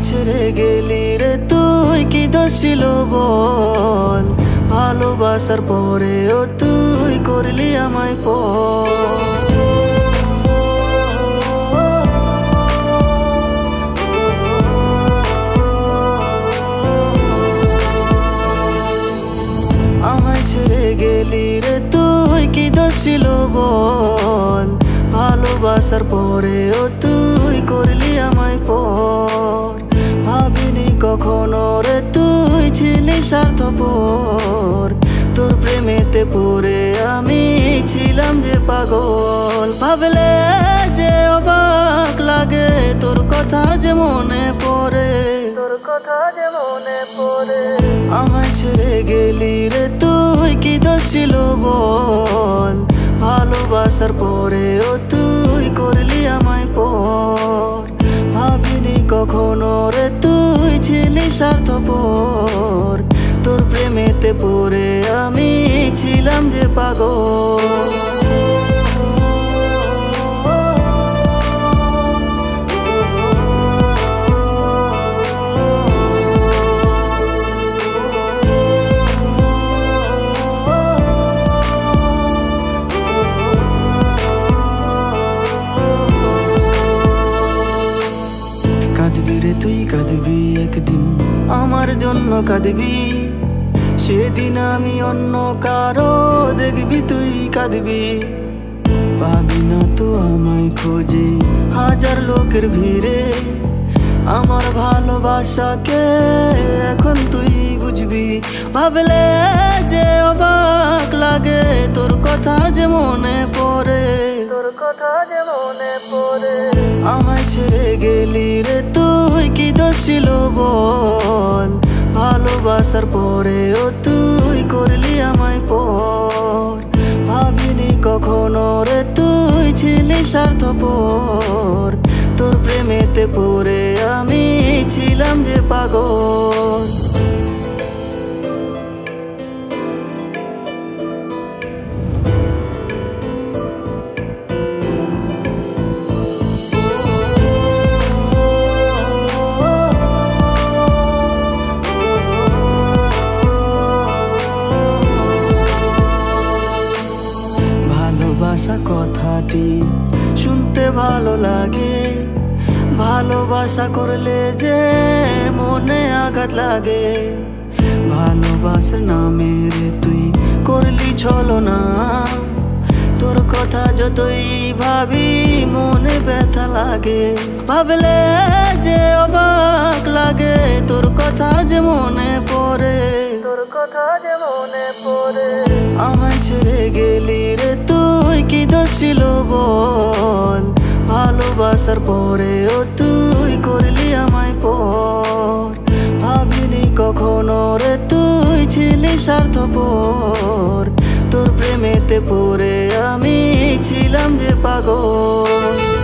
ছেড়ে গেলি রে তুই, কি দোষ ছিল বল? ভালোবাসার পরেও তুই করলি আমায় আমায় ছেড়ে গেলি রে তুই, কি দোষ ছিল বল? ভালোবাসার পরেও তুই করলি আমায় ভাবিনি কখনো রে তুই ছিলি স্বার্থপর। তোর প্রেমেতে পড়ে আমি ছিলাম যে পাগল। ভাবলে যে অবাক লাগে, তোর কথা যে মনে পড়ে, তোর কথা যে মনে পড়ে। আমায় ছেড়ে গেলি রে তুই, কি দোষ ছিল বল? ভালোবাসার পরেও তুই করলি আমায় ভাবিনি কখনো রে তুই ছিলি স্বার্থপর। তোর প্রেমেতে পড়ে আমি ছিলাম যে পাগল। কাঁদবি রে তুই, কাঁদবি একদিন, আমার জন্য কাঁদবি। সেদিন আমি অন্য কারো দেখবি তুই কাঁদবি। পাবি না তো আমায় খোঁজে হাজার লোকের ভিড়ে। আমার ভালোবাসাকে এখন তুই বুঝবি। ভাবলে যে অবাক লাগে, তোর কথা যে মনে পড়ে, তোর কথা যে মনে পড়ে। আমায় ছেড়ে গেলি রে তুই, কি দোষ ছিল বল? ভালোবাসার পরেও তুই করলি আমায় ভাবিনি কখনো রে তুই ছিলি স্বার্থপর। তোর প্রেমেতে পড়ে আমি ছিলাম যে পাগল। ভালোবাসা কথাটি শুনতে ভালো লাগে, ভালোবাসা করলে যে মনে আঘাত লাগে। ভালোবাসার নামে রে তুই করলি ছলনা। তোর কথা যতই ভাবি মনে ব্যথা লাগে। ভাবলে যে অবাক লাগে, তোর কথা যে মনে পড়ে, তোর কথা যে মনে পড়ে। আমায় ছেড়ে গেলি রে তুই, কি দোষ ছিল বল? ভালোবাসার পরেও তুই করলি আমায় ভাবিনি কখনো রে তুই ছিলি স্বার্থপর। তোর প্রেমেতে পড়ে আমি ছিলাম যে পাগল।